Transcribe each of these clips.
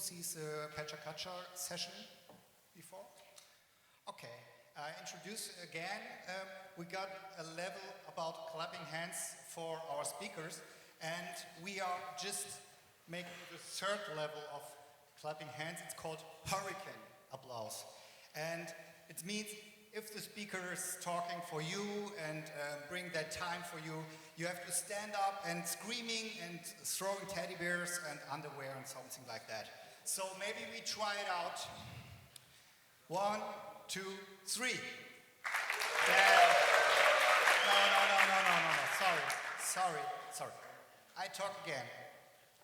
sees Kacha session before? Okay, I introduce again. We got a level about clapping hands for our speakers, and we are just making the third level of clapping hands. It's called hurricane applause. And it means if the speaker is talking for you and bring that time for you, you have to stand up and screaming and throwing teddy bears and underwear and something like that. So maybe we try it out. 1, 2, 3. Yeah. No. Sorry. I talk again.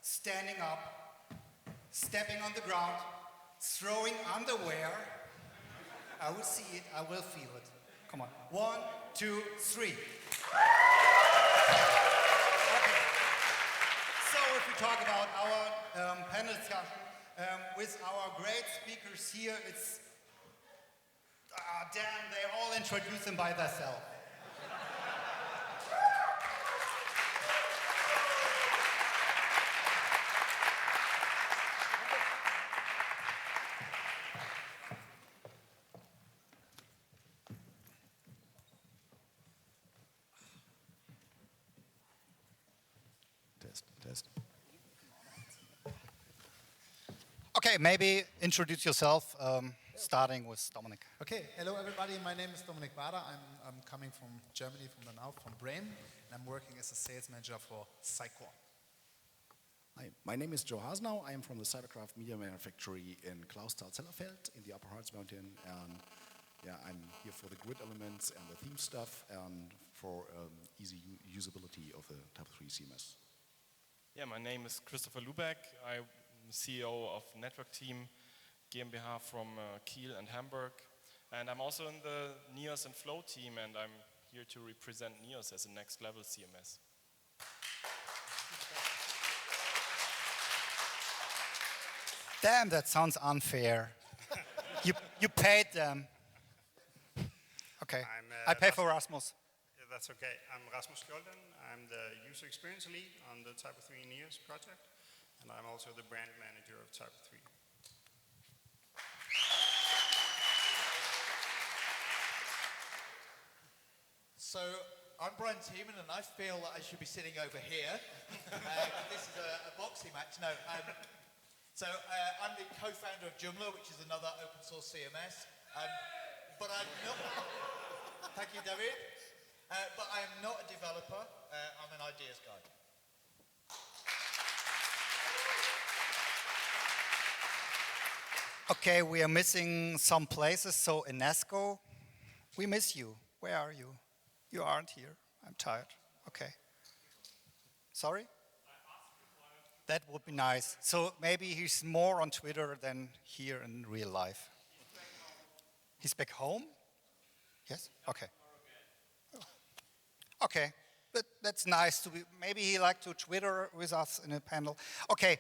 Standing up, stepping on the ground, throwing underwear. I will see it, I will feel it. Come on. 1, 2, 3. Okay. So if we talk about our panel discussion with our great speakers here, it's damn, they all introduce them by themselves. Test. Okay, maybe introduce yourself, starting with Dominik. Okay, hello everybody, my name is Dominik Bader. I'm coming from Germany, from Bremen, and I'm working as a sales manager for T3CON. Hi, my name is Joe Hasnau. I am from the Cybercraft Media Manufactory in Klausthal-Zellerfeld in the Upper Harz Mountain, and I'm here for the grid elements and the theme stuff and for easy usability of the Type 3 CMS. Yeah, my name is Christopher Lubeck. I'm CEO of Network Team GmbH from Kiel and Hamburg. And I'm also in the NEOS and Flow team, and I'm here to represent NEOS as a next level CMS. Damn, that sounds unfair. you paid them. Okay, I pay for Rasmus. That's okay. I'm Rasmus Skjolden. I'm the user experience lead on the Type 3 NEOS project, and I'm also the brand manager of Type 3. So I'm Brian Tiemann, and I feel that I should be sitting over here. This is a boxing match. No. I'm the co-founder of Joomla, which is another open source CMS. But I'm not. Thank you, David. But I am not a developer, I'm an ideas guy. Okay, we are missing some places, so Enesco, we miss you. Where are you? You aren't here. I'm tired. Okay. Sorry? That would be nice. So maybe he's more on Twitter than here in real life. He's back home? Yes? Okay. Okay, that's nice to be. Maybe he like to Twitter with us in a panel. Okay,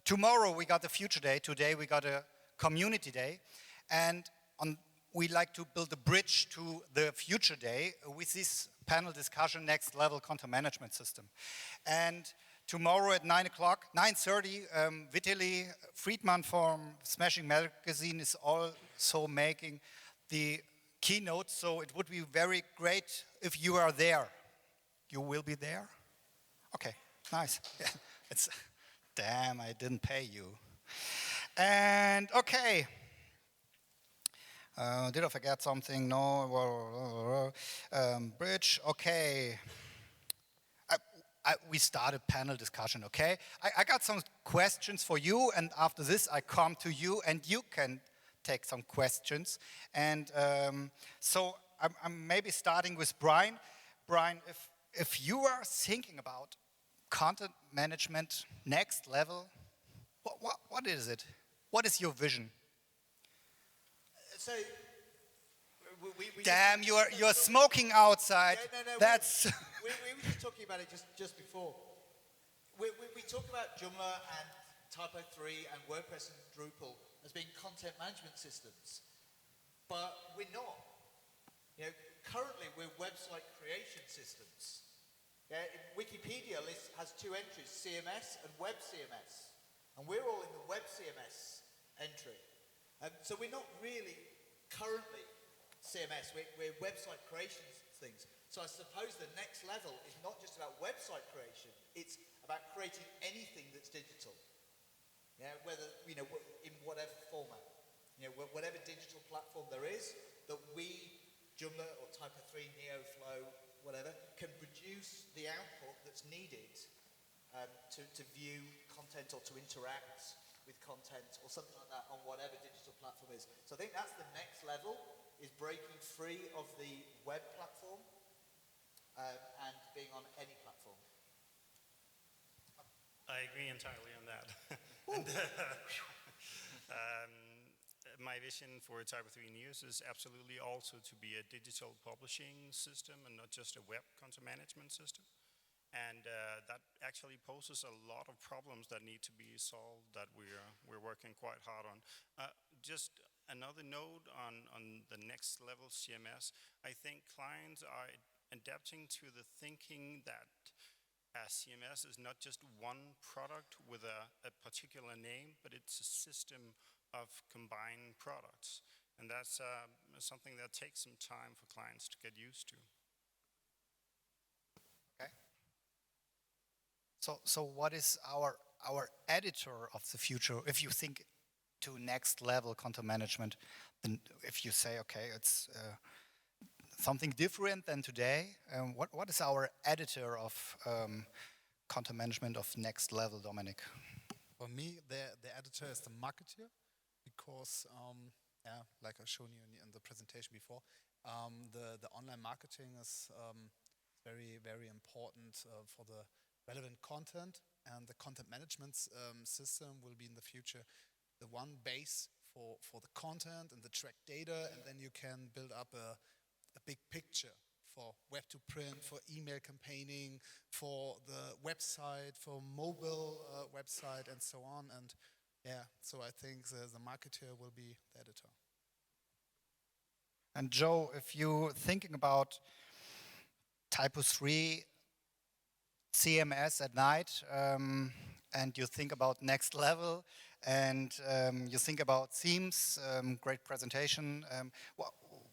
tomorrow we got the Future Day. Today we got a Community Day, and we like to build a bridge to the Future Day with this panel discussion, Next Level Content Management System. And tomorrow at 9:30, Vitaly Friedman from Smashing Magazine is also making the keynote, so it would be very great if you are there. You will be there? Okay, nice. Yeah, damn, I didn't pay you. And okay. Did I forget something? No. Bridge, okay. We started panel discussion, okay? I got some questions for you, and after this I come to you, and you can take some questions. And so I'm maybe starting with Brian. Brian, if you are thinking about content management next level, what is it? What is your vision? So, damn, you're smoking outside. No, That's. we were just talking about it just before. We talk about Joomla and Typo 3 and WordPress and Drupal as being content management systems, but we're not. Currently we're website creation systems. Wikipedia has 2 entries, CMS and Web CMS. And we're all in the web CMS entry. So we're not really currently CMS, we're website creation things. So I suppose the next level is not just about website creation, it's about creating anything that's digital. Yeah, whether, you know, in whatever format. You know, whatever digital platform there is that we, Joomla or Typo3, NeoFlow, whatever, can produce the output that's needed to view content or to interact with content or something like that on whatever digital platform is. So I think that's the next level, is breaking free of the web platform and being on any platform. I agree entirely on that. My vision for Typo3 News is absolutely also to be a digital publishing system and not just a web content management system. And that actually poses a lot of problems that need to be solved that we're working quite hard on. Just another note on the next level CMS, I think clients are adapting to the thinking that CMS is not just one product with a particular name, but it's a system of combined products. And that's something that takes some time for clients to get used to. Okay. So what is our editor of the future? If you think to next level content management, then if you say, okay, it's something different than today, what is our editor of content management of next level, Dominik? For me, the editor is the marketer, because, like I've shown you in the presentation before, the online marketing is very, very important for the relevant content, and the content management system will be in the future the one base for the content and the track data, and then you can build up a big picture for web to print, for email campaigning, for the website, for mobile website, and so on. And yeah, so I think the marketer will be the editor. And Joe, if you're thinking about Typo3 CMS at night, and you think about next level, and you think about themes, great presentation,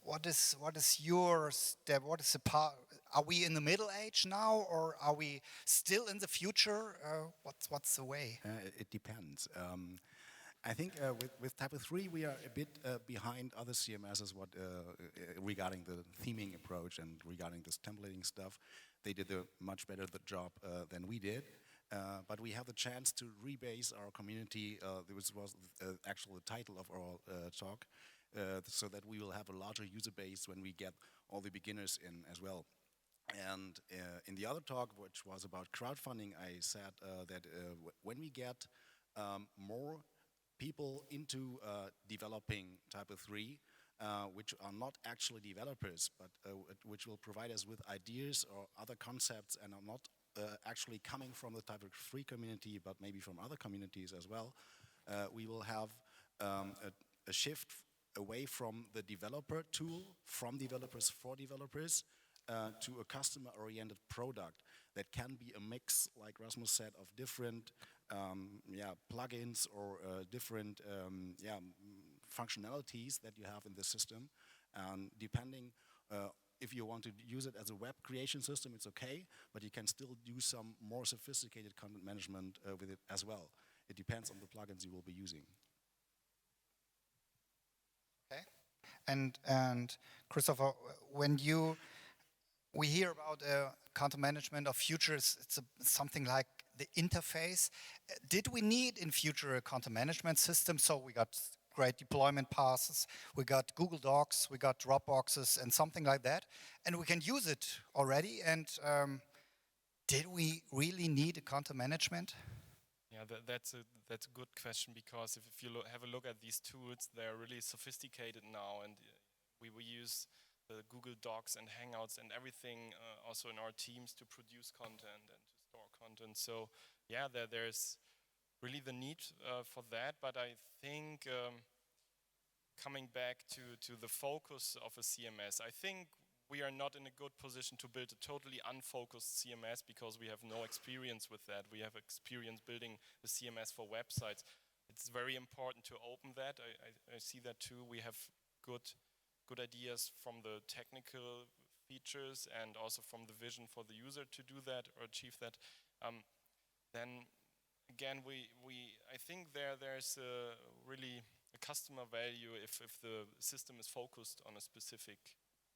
what is your step? What is the part? Are we in the middle age now, or are we still in the future? What's the way? It depends. I think with Typo3 we are a bit behind other CMSs regarding the theming approach and regarding this templating stuff. They did a much better job than we did. But we have the chance to rebase our community, which was actually the title of our talk, so that we will have a larger user base when we get all the beginners in as well. And in the other talk, which was about crowdfunding, I said that when we get more people into developing Typo3, which are not actually developers, but which will provide us with ideas or other concepts and are not actually coming from the Typo3 community, but maybe from other communities as well, we will have a shift away from the developer tool, from developers for developers, to a customer-oriented product that can be a mix, like Rasmus said, of different plugins or different functionalities that you have in the system. And depending if you want to use it as a web creation system, it's okay, but you can still do some more sophisticated content management with it as well. It depends on the plugins you will be using. Okay. And Christopher, when we hear about content management of futures, it's something like the interface. Did we need in future a content management system? So we got great deployment paths, we got Google Docs, we got Dropboxes and something like that, and we can use it already. And did we really need a content management? Yeah, that's a good question, because if you have a look at these tools, they're really sophisticated now, and we will use the Google Docs and Hangouts and everything also in our teams to produce content and to store content. So yeah, there's really the need for that, but I think coming back to the focus of a CMS, I think we are not in a good position to build a totally unfocused CMS because we have no experience with that. We have experience building the CMS for websites. It's very important to open that. I see that too. We have good ideas from the technical features and also from the vision for the user to do that or achieve that. Then again, I think there's really a customer value if the system is focused on a specific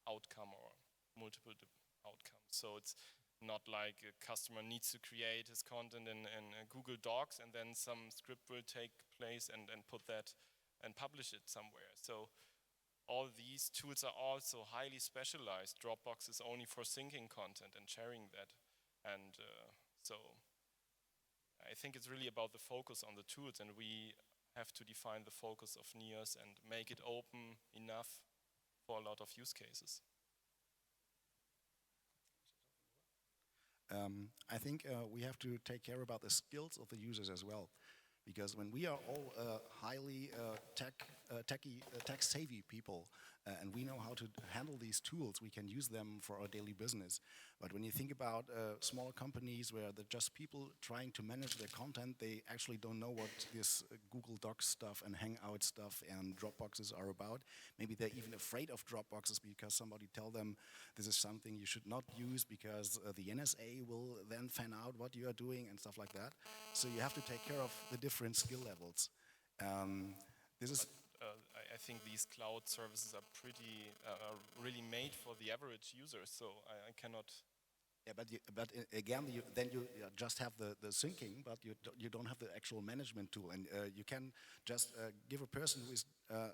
outcome or multiple outcomes. So it's not like a customer needs to create his content in Google Docs and then some script will take place and put that and publish it somewhere. So all these tools are also highly specialized. Dropbox is only for syncing content and sharing that. And so I think it's really about the focus on the tools, and we have to define the focus of NEOS and make it open enough for a lot of use cases. I think we have to take care about the skills of the users as well, because when we are all highly tech-savvy people, and we know how to handle these tools, we can use them for our daily business. But when you think about smaller companies where they're just people trying to manage their content, they actually don't know what this Google Docs stuff and Hangout stuff and Dropboxes are about. Maybe they're even afraid of Dropboxes because somebody tell them this is something you should not use because the NSA will then find out what you are doing and stuff like that. So you have to take care of the different skill levels. This is. I think these cloud services are really made for the average user, so I cannot. Yeah, but again, then you just have the syncing, but you don't have the actual management tool, and you can just give a person who is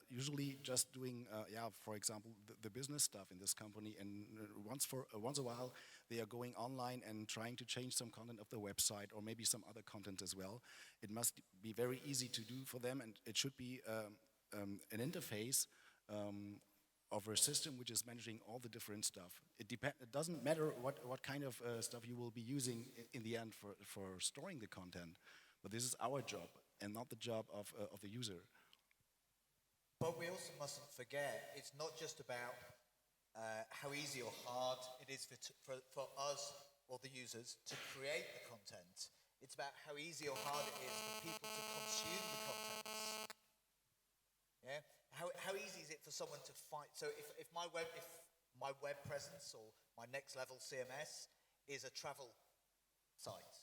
usually just doing, for example, the business stuff in this company, and once a while they are going online and trying to change some content of the website or maybe some other content as well. It must be very easy to do for them, and it should be an interface of a system which is managing all the different stuff. It doesn't matter what kind of stuff you will be using in the end for storing the content, but this is our job and not the job of the user. But we also mustn't forget, it's not just about how easy or hard it is for us or the users to create the content. It's about how easy or hard it is for people to consume the content. Yeah? How easy is it for someone to find? So if my web presence or my next level CMS is a travel site,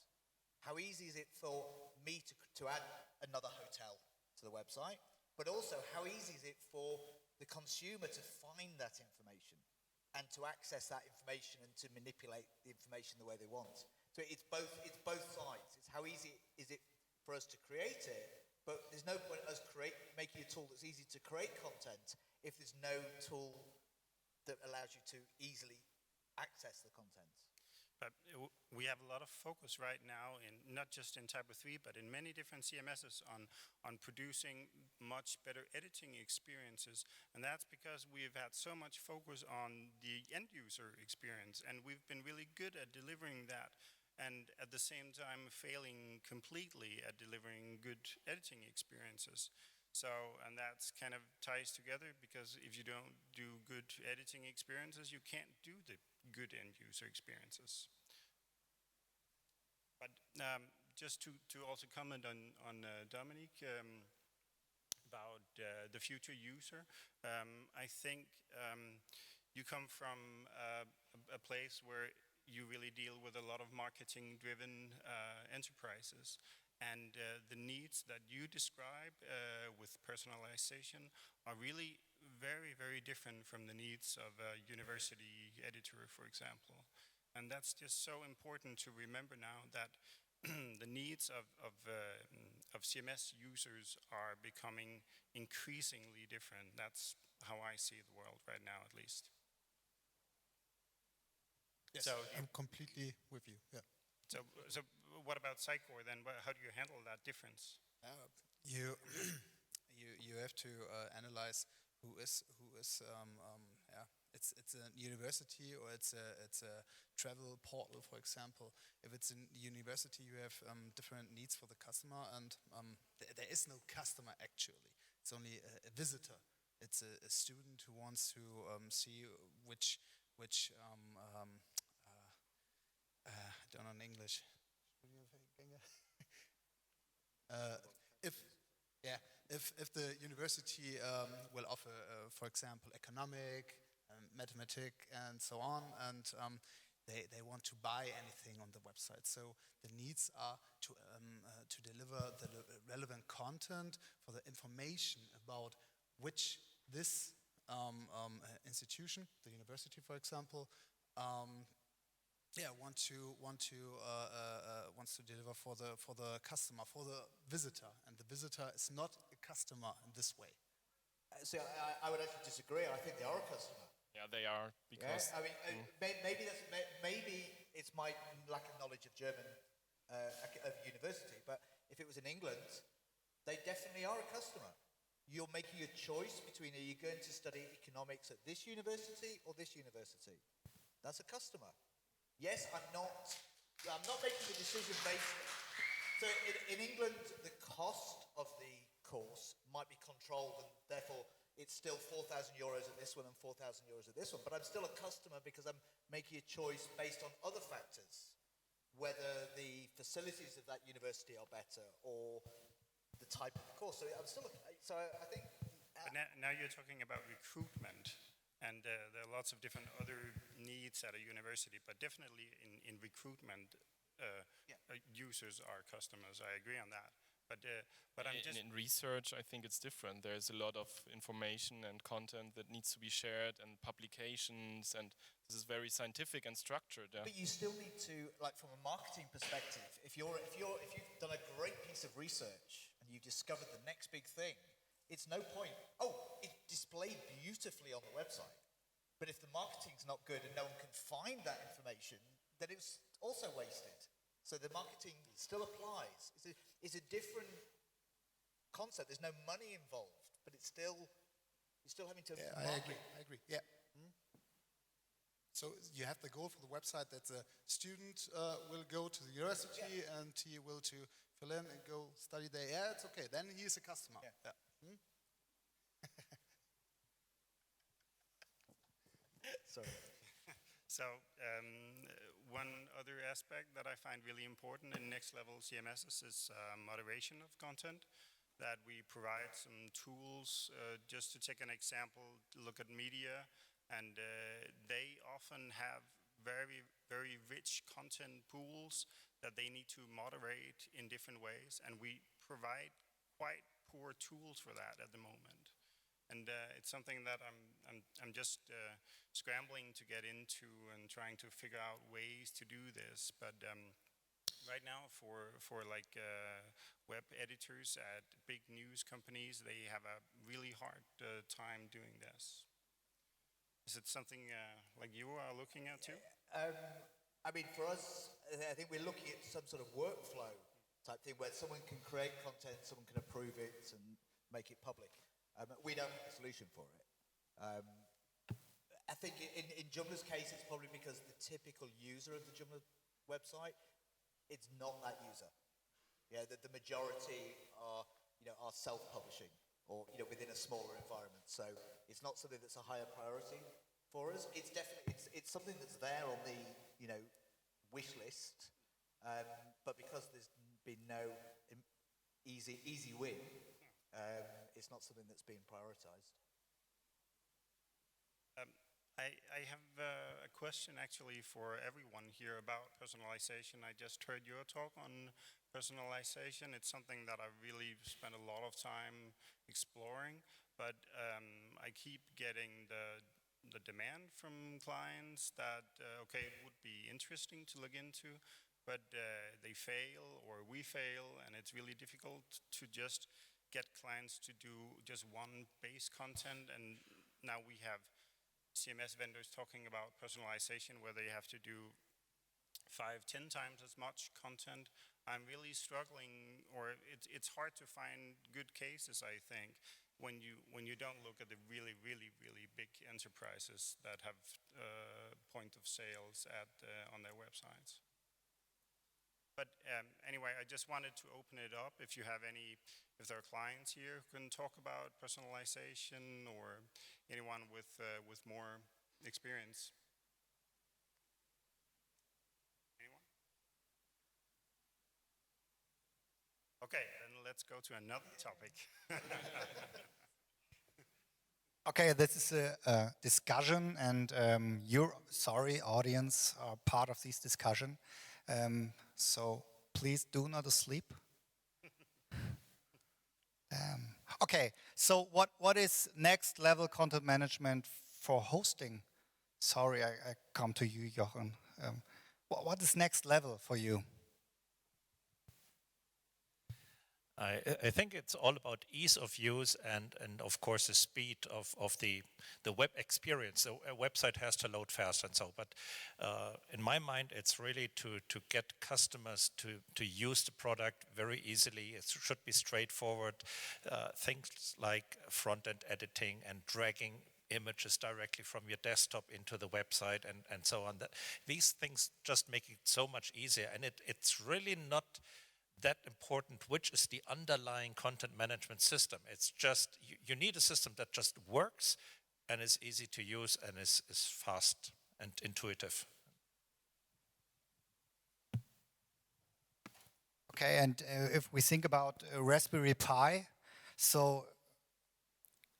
how easy is it for me to add another hotel to the website? But also, how easy is it for the consumer to find that information and to access that information and to manipulate the information the way they want? So it's both sides. It's how easy is it for us to create it, but there's no point us making a tool that's easy to create content if there's no tool that allows you to easily access the content. But we have a lot of focus right now, not just in Typo 3, but in many different CMSs on producing much better editing experiences. And that's because we've had so much focus on the end user experience, and we've been really good at delivering that, and at the same time failing completely at delivering good editing experiences. So, and that's kind of ties together, because if you don't do good editing experiences, you can't do the good end user experiences. But just to also comment on Dominic about the future user, I think you come from a place where you really deal with a lot of marketing-driven enterprises. And the needs that you describe with personalization are really very, very different from the needs of a university editor, for example. And that's just so important to remember now, that the needs of CMS users are becoming increasingly different. That's how I see the world right now, at least. Yes, So I'm completely with you. Yeah. So what about Psycore then? How do you handle that difference? You have to analyze who is it's a university or it's a travel portal, for example. If it's a university, you have different needs for the customer, and there is no customer actually. It's only a visitor. It's a student who wants to see which which I don't know in English. If yeah, if the university will offer, for example, economic, mathematics, and so on, and they want to buy anything on the website. So the needs are to deliver the relevant content for the information about which this institution, the university, for example, wants to deliver for the customer, for the visitor, and the visitor is not a customer in this way. See, I would actually disagree. I think they are a customer. Yeah, they are, because I mean, maybe it's my lack of knowledge of German of university, but if it was in England, they definitely are a customer. You're making a choice between, are you going to study economics at this university or this university? That's a customer. Yes, I'm not making the decision based. So in England, the cost of the course might be controlled, and therefore it's still 4,000 euros at this one and 4,000 euros at this one. But I'm still a customer because I'm making a choice based on other factors, whether the facilities of that university are better or the type of the course. So I'm still. So I think. But now you're talking about recruitment, and there are lots of different other needs at a university. But definitely in recruitment, users are customers. I agree on that. But I'm just in research, I think it's different. There's a lot of information and content that needs to be shared, and publications, and this is very scientific and structured. Yeah. But you still need to, like, from a marketing perspective, if you've done a great piece of research and you've discovered the next big thing, it's no point. Oh, it's displayed beautifully on the website. But if the marketing's not good and no one can find that information, then it's also wasted. So the marketing still applies. It's a different concept. There's no money involved, but you're still having to. Yeah, market. I agree. Yeah. So you have the goal for the website that the student will go to the university and he will to fill in and go study there. Yeah, it's okay. Then he is a customer. Yeah. Sorry. So one other aspect that I find really important in next level CMSs is moderation of content. That we provide some tools. Just to take an example, look at media, and they often have very, very rich content pools that they need to moderate in different ways, and we provide quite poor tools for that at the moment. And it's something that I'm just scrambling to get into and trying to figure out ways to do this. But right now, for like web editors at big news companies, they have a really hard time doing this. Is it something like you are looking at too? I mean, for us, I think we're looking at some sort of workflow type thing where someone can create content, someone can approve it and make it public. We don't have a solution for it. I think in Joomla's case, it's probably because the typical user of the Joomla website, it's not that user. Yeah, the majority are self-publishing or within a smaller environment. So it's not something that's a higher priority for us. It's definitely it's something that's there on the wish list, but because there's been no easy win. It's not something that's being prioritized. I have a question actually for everyone here about personalization. I just heard your talk on personalization. It's something that I really spent a lot of time exploring, but I keep getting the demand from clients that, okay, it would be interesting to look into, but they fail or we fail, and it's really difficult to just get clients to do just one base content. And now we have CMS vendors talking about personalization where they have to do 5-10 times as much content. I'm really struggling, or it's hard to find good cases, I think, when you don't look at the really big enterprises that have point of sales on their websites. But anyway, I just wanted to open it up. If there are clients here who can talk about personalization, or anyone with more experience. Okay, then let's go to another topic. Okay, this is a discussion, and sorry, audience, are part of this discussion. So please do not sleep. Okay, so what is next level content management for hosting? Sorry, I come to you, Jochen. What is next level for you? I think it's all about ease of use and of course the speed of the web experience. So a website has to load fast and so, but in my mind it's really to get customers to use the product very easily. It should be straightforward. Things like front-end editing and dragging images directly from your desktop into the website and so on. These things just make it so much easier, and it's really not that important which is the underlying content management system. It's just, you need a system that just works and is easy to use and is fast and intuitive. Okay, and if we think about Raspberry Pi, so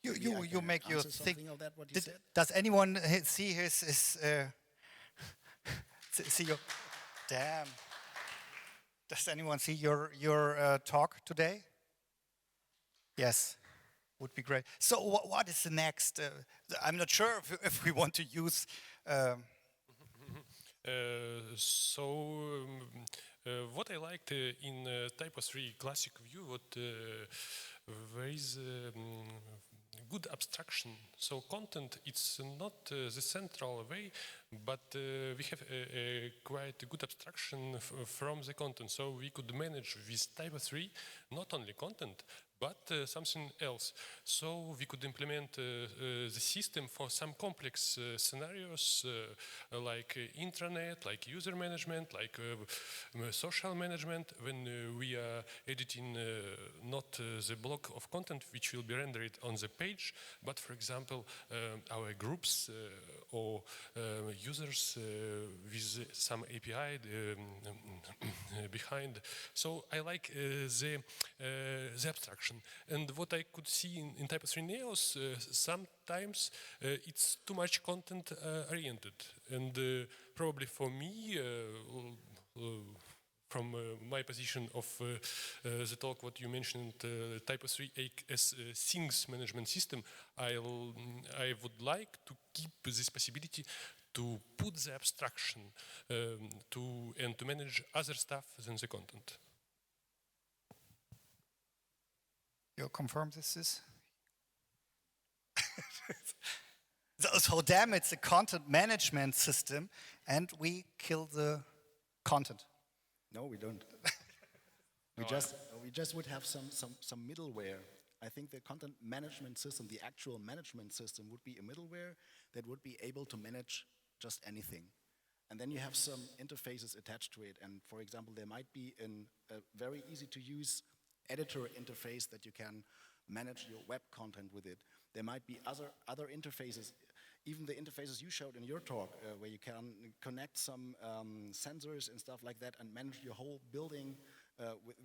you make your thing. Of that, what you said? Does anyone see his see your damn? Does anyone see your talk today? Yes, would be great. So what is the next? I'm not sure if we want to use. What I liked in Typo 3 classic view, there is good abstraction. So content, it's not the central way, but we have a quite good abstraction from the content. So we could manage with Typo 3 not only content, but something else. So we could implement the system for some complex scenarios like intranet, like user management, like social management, when we are editing not the block of content which will be rendered on the page, but for example our groups or users with some API behind. So I like the abstraction. And what I could see in Typo 3 Neos, sometimes it's too much content oriented. And probably for me, from my position of the talk, what you mentioned, Typo 3 as things management system, I would like to keep this possibility to put the abstraction and to manage other stuff than the content. You confirm this is? So damn, it's a content management system, and we kill the content. No, we don't. we just would have some middleware. I think the content management system, the actual management system, would be a middleware that would be able to manage just anything. And then you have some interfaces attached to it. And for example, there might be a very easy to use editor interface that you can manage your web content with it. There might be other interfaces, even the interfaces you showed in your talk, where you can connect some sensors and stuff like that and manage your whole building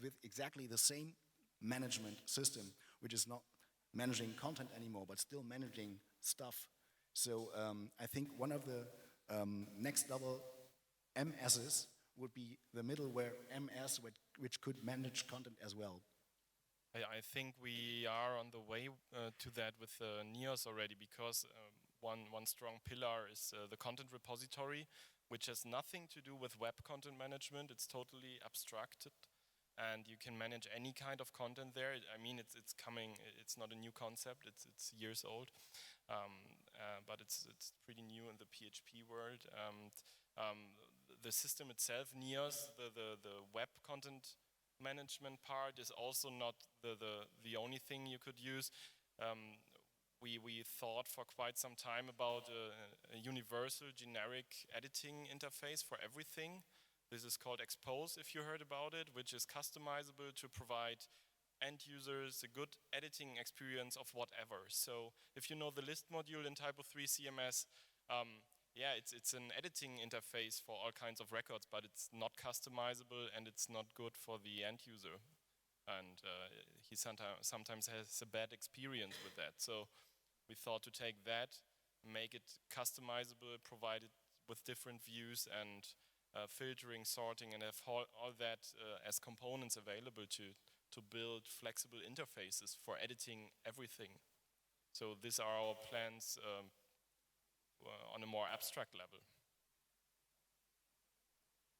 with exactly the same management system, which is not managing content anymore, but still managing stuff. So I think one of the next level MSs would be the middleware MS, which could manage content as well. I think we are on the way to that with Neos already, because one strong pillar is the content repository, which has nothing to do with web content management. It's totally abstracted, and you can manage any kind of content there. I mean, it's coming. It's not a new concept. It's years old, but it's pretty new in the PHP world. The system itself, Neos, the web content management part, is also not the only thing you could use. We thought for quite some time about a universal generic editing interface for everything. This is called Expose, if you heard about it, which is customizable to provide end users a good editing experience of whatever. So if you know the list module in Typo 3 CMS, yeah, it's an editing interface for all kinds of records, but it's not customizable and it's not good for the end user. and he sometimes has a bad experience with that. So we thought to take that, make it customizable, provide it with different views and filtering, sorting, and have all that as components available to build flexible interfaces for editing everything. So these are our plans on a more abstract level.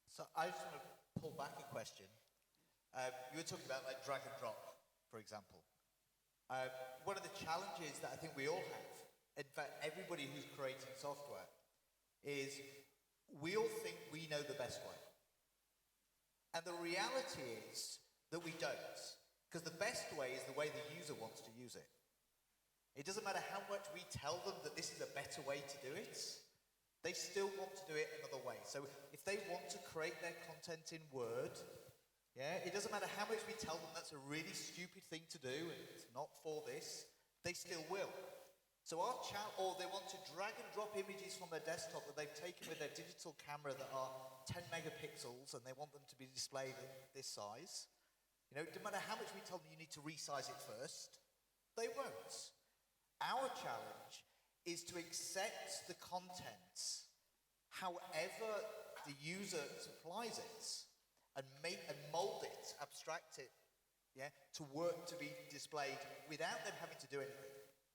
So I just want to pull back a question. You were talking about like drag and drop, for example. One of the challenges that I think we all have, in fact everybody who's creating software, is we all think we know the best way. And the reality is that we don't. Because the best way is the way the user wants to use it. It doesn't matter how much we tell them that this is a better way to do it, they still want to do it another way. So if they want to create their content in Word, it doesn't matter how much we tell them that's a really stupid thing to do and it's not for this, they still will. So or they want to drag and drop images from their desktop that they've taken with their digital camera that are 10 megapixels and they want them to be displayed in this size. It doesn't matter how much we tell them you need to resize it first, they won't. Our challenge is to accept the content however the user supplies it and mold it, abstract it, to work to be displayed without them having to do anything.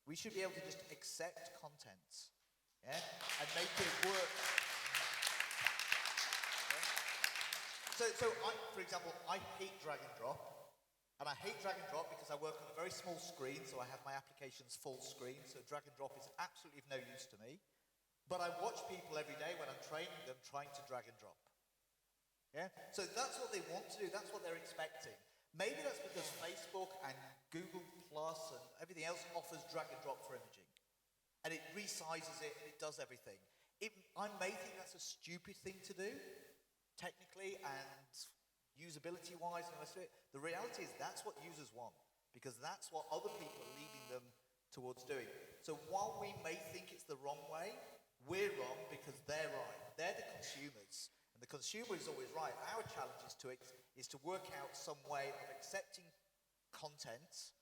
We should be able to just accept content, and make it work. So for example, I hate drag and drop. And I hate drag and drop because I work on a very small screen, so I have my applications full screen, so drag and drop is absolutely of no use to me. But I watch people every day when I'm training them trying to drag and drop. So that's what they want to do, that's what they're expecting. Maybe that's because Facebook and Google Plus and everything else offers drag and drop for imaging. And it resizes it and it does everything. I may think that's a stupid thing to do, technically and usability-wise and the rest of it. The reality is that's what users want, because that's what other people are leading them towards doing. So while we may think it's the wrong way, we're wrong because they're right. They're the consumers, and the consumer is always right. Our challenge is to work out some way of accepting content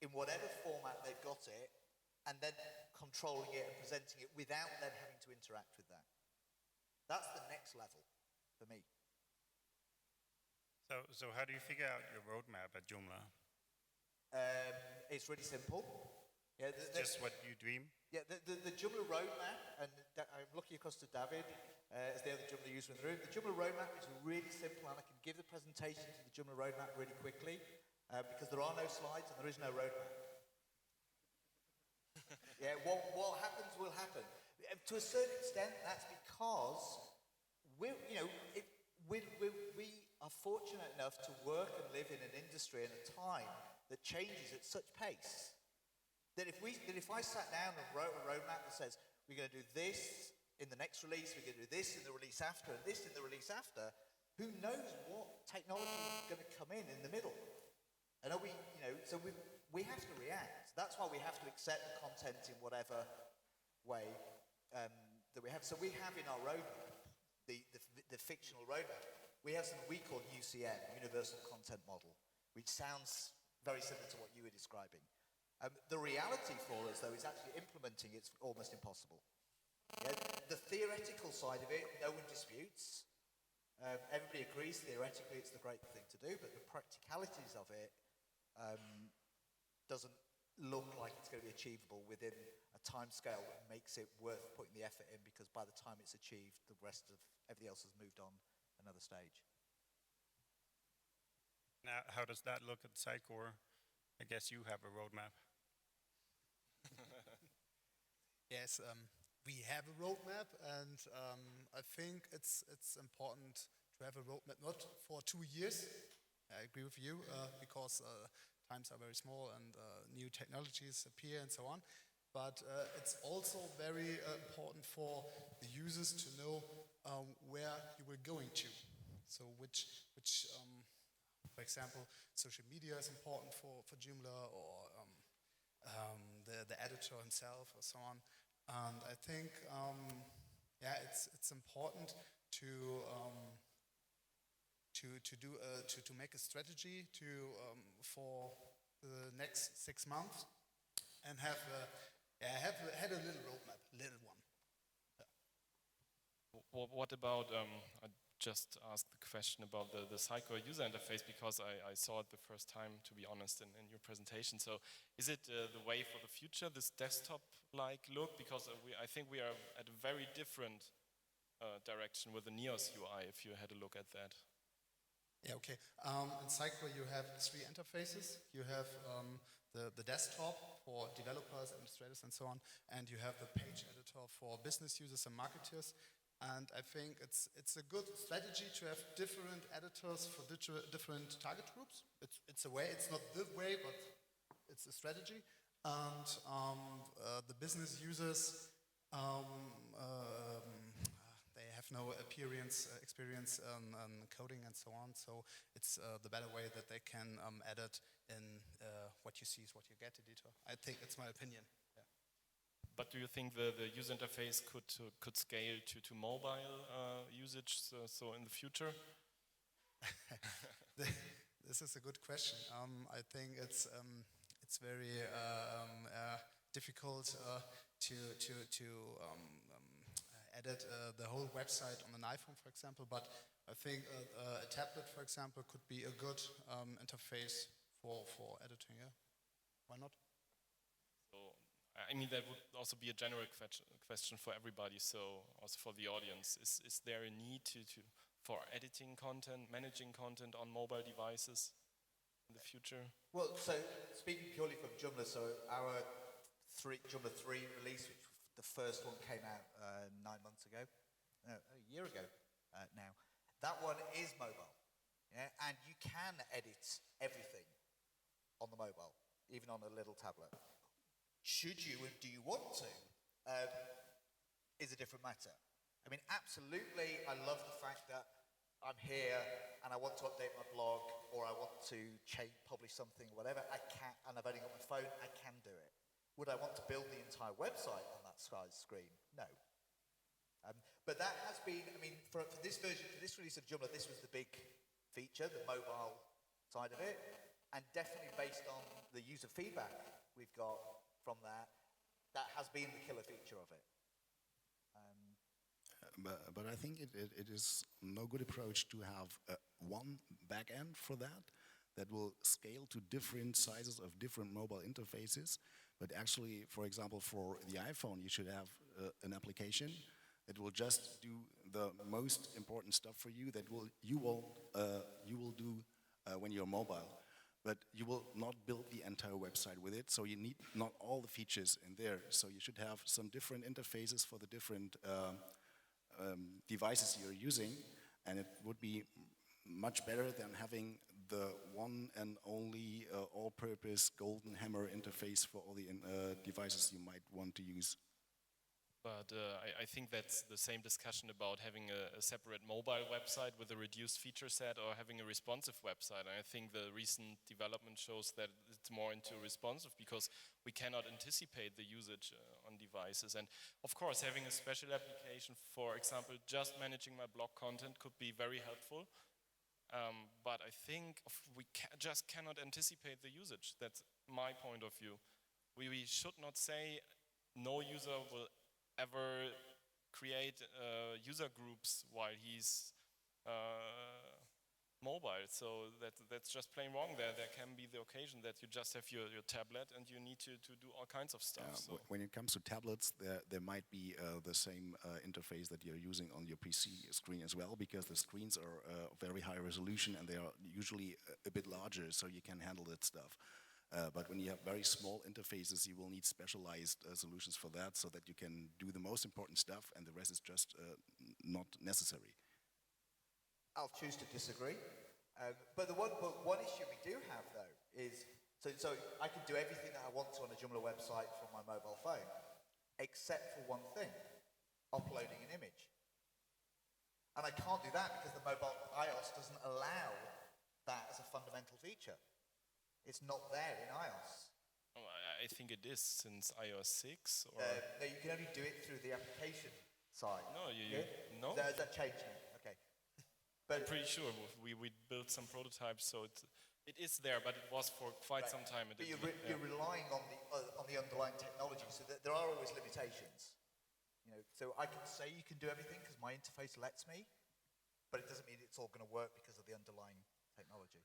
in whatever format they've got it, and then controlling it and presenting it without them having to interact with that. That's the next level for me. So how do you figure out your roadmap at Joomla? It's really simple. It's just what you dream? Yeah, the Joomla roadmap, and I'm looking across to David as the other Joomla user in the room. The Joomla roadmap is really simple, and I can give the presentation to the Joomla roadmap really quickly because there are no slides and there is no roadmap. What happens will happen. To a certain extent, that's because we are fortunate enough to work and live in an industry in a time that changes at such pace that if I sat down and wrote a roadmap that says we're going to do this in the next release, we're going to do this in the release after, and this in the release after, who knows what technology is going to come in the middle? And so we have to react. That's why we have to accept the content in whatever way that we have. So we have in our roadmap, the fictional roadmap, we have something we call UCM, Universal Content Model, which sounds very similar to what you were describing. The reality for us, though, is actually implementing it's almost impossible. The theoretical side of it, no one disputes. Everybody agrees theoretically it's the great thing to do, but the practicalities of it doesn't look like it's going to be achievable within a time scale that makes it worth putting the effort in, because by the time it's achieved, the rest of everything else has moved on another stage. Now, how does that look at Sitecore? I guess you have a roadmap. Yes, we have a roadmap, and I think it's important to have a roadmap not for 2 years. I agree with you because times are very small and new technologies appear and so on. But it's also very important for the users to know where you will going to. So which for example, social media is important for Joomla, or the editor himself, or so on. And I think, it's important to to make a strategy for the next 6 months and had a little roadmap, little one. What about, I just asked the question about the Psycho user interface because I saw it the first time, to be honest, in your presentation. So is it the way for the future, this desktop-like look? Because I think we are at a very different direction with the Neos UI, if you had a look at that. Yeah, okay. In Psycho you have 3 interfaces. You have the desktop for developers, administrators and so on, and you have the page editor for business users and marketers. And I think it's a good strategy to have different editors for different target groups. It's a way, it's not the way, but it's a strategy. And the business users, they have no experience on coding and so on. So it's the better way that they can edit in what you see is what you get editor. I think it's my opinion. Yeah. But do you think the user interface could scale to mobile usage, so in the future? This is a good question. I think it's very difficult to edit the whole website on an iPhone, for example. But I think a tablet, for example, could be a good interface for editing. Yeah, why not? So, I mean, that would also be a general question for everybody, so also for the audience. Is there a need for editing content, managing content on mobile devices in the future? Well, so speaking purely from Joomla, so our Joomla 3 release, which the first one came out 9 months ago, no, a year ago now, that one is mobile, yeah? And you can edit everything on the mobile, even on a little tablet. Should you and do you want to, is a different matter. I mean, absolutely, I love the fact that I'm here and I want to update my blog or I want to publish something, whatever, I can, and I've only got my phone, I can do it. Would I want to build the entire website on that size screen? No. But that has been, I mean, for this version, for this release of Joomla, this was the big feature, the mobile side of it, and definitely based on the user feedback we've got from that has been the killer feature of it. But I think it is no good approach to have one backend for that will scale to different sizes of different mobile interfaces. But actually, for example, for the iPhone, you should have an application that will just do the most important stuff for you that you will do when you're mobile. But you will not build the entire website with it, so you need not all the features in there. So you should have some different interfaces for the different devices you're using, and it would be much better than having the one and only all-purpose golden hammer interface for all the devices you might want to use. But I think that's the same discussion about having a separate mobile website with a reduced feature set or having a responsive website. And I think the recent development shows that it's more into responsive because we cannot anticipate the usage on devices. And of course, having a special application, for example, just managing my blog content could be very helpful. But I think we just cannot anticipate the usage. That's my point of view. We should not say no user will ever create user groups while he's mobile. So that's just plain wrong there. There can be the occasion that you just have your tablet and you need to do all kinds of stuff. So. When it comes to tablets, there might be the same interface that you're using on your PC screen as well, because the screens are very high resolution and they are usually a bit larger, so you can handle that stuff. But when you have very small interfaces, you will need specialized solutions for that so that you can do the most important stuff and the rest is just not necessary. I'll choose to disagree. But one issue we do have, though, is so I can do everything that I want to on a Joomla website from my mobile phone, except for one thing, uploading an image. And I can't do that because the mobile iOS doesn't allow that as a fundamental feature. It's not there in iOS. Oh, I think it is since iOS 6. Or no, you can only do it through the application side. No, no. Has that changed now? Okay. I'm pretty sure we built some prototypes, so it is there, but it was for quite some time. But you're relying on the underlying technology, so that there are always limitations. You know, so I can say you can do everything because my interface lets me, but it doesn't mean it's all going to work because of the underlying technology.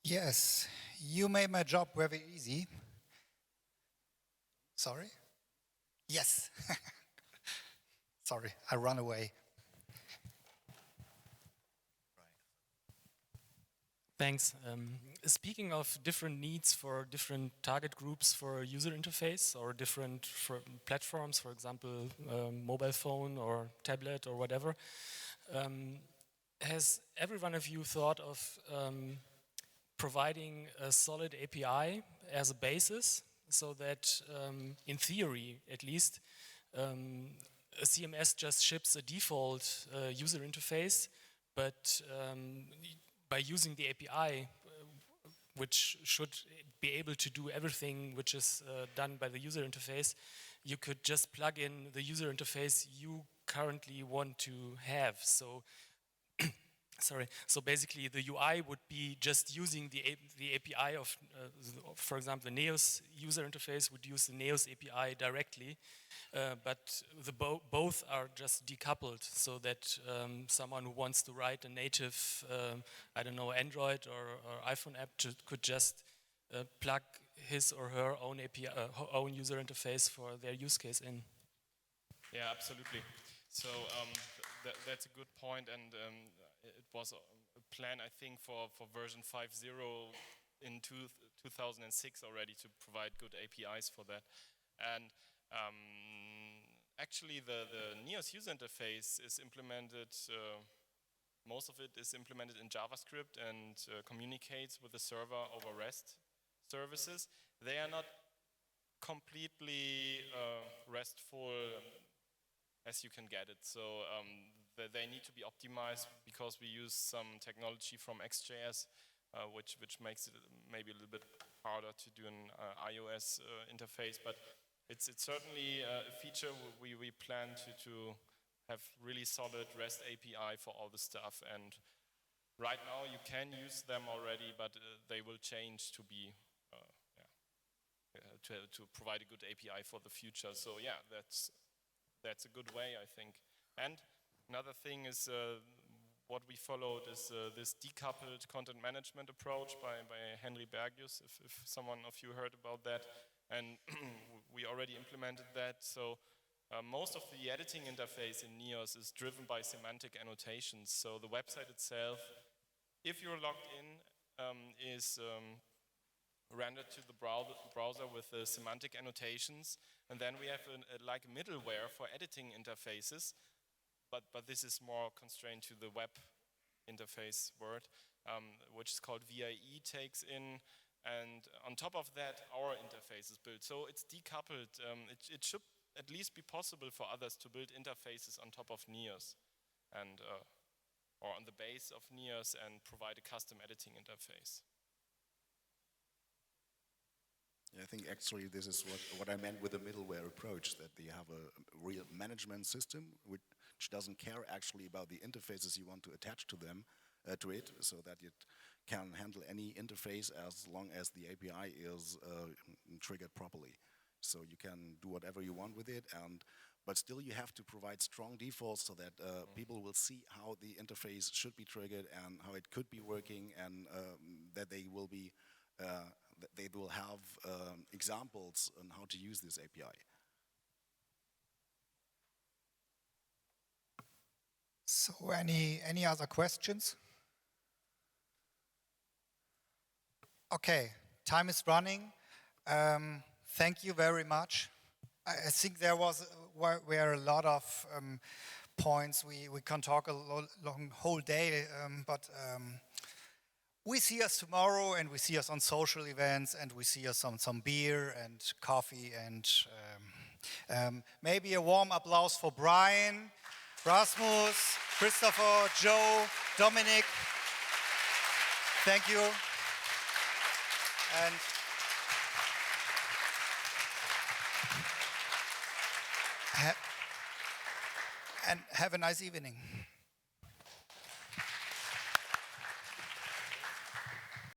Yes, you made my job very easy. Sorry? Yes. Sorry, I run away. Thanks. Speaking of different needs for different target groups for a user interface or different platforms, for example, mobile phone or tablet or whatever, has every one of you thought of providing a solid API as a basis so that, in theory at least, a CMS just ships a default user interface, but by using the API, which should be able to do everything which is done by the user interface, you could just plug in the user interface you currently want to have. So, sorry. So basically, the UI would be just using the API of, for example, the Neos user interface would use the Neos API directly, but both are just decoupled, so that someone who wants to write a native, I don't know, Android or iPhone app could just plug his or her own API, own user interface for their use case in. Yeah, absolutely. So that's a good point, and it was a plan, I think, for version 5.0 in 2006 already to provide good APIs for that. And actually, the Neos user interface is implemented, most of it is implemented in JavaScript and communicates with the server over REST services. They are not completely RESTful as you can get it. So they need to be optimized because we use some technology from XJS, which makes it maybe a little bit harder to do an iOS interface. But it's certainly a feature we plan to have really solid REST API for all the stuff. And right now you can use them already, but they will change to be to provide a good API for the future. So yeah, that's a good way, I think. And another thing is what we followed is this decoupled content management approach by Henry Bergius, if someone of you heard about that. And we already implemented that. So most of the editing interface in Neos is driven by semantic annotations. So the website itself, if you're logged in, is rendered to the browser with semantic annotations. And then we have like a middleware for editing interfaces. But this is more constrained to the web interface word, which is called VIE takes in. And on top of that, our interface is built. So it's decoupled. It should at least be possible for others to build interfaces on top of Neos and or on the base of Neos and provide a custom editing interface. Yeah, I think actually this is what I meant with the middleware approach, that they have a real management system which doesn't care actually about the interfaces you want to attach to them, to it, so that it can handle any interface as long as the API is triggered properly. So you can do whatever you want with it, but still you have to provide strong defaults so that people will see how the interface should be triggered and how it could be working, and that they will be they will have examples on how to use this API. So any other questions? Okay, time is running. Thank you very much. I think there were a lot of points. We can talk a long whole day, but we see us tomorrow, and we see us on social events, and we see us on some beer and coffee, and maybe a warm applause for Brian, Rasmus, Christopher, Joe, Dominic. Thank you. And have a nice evening.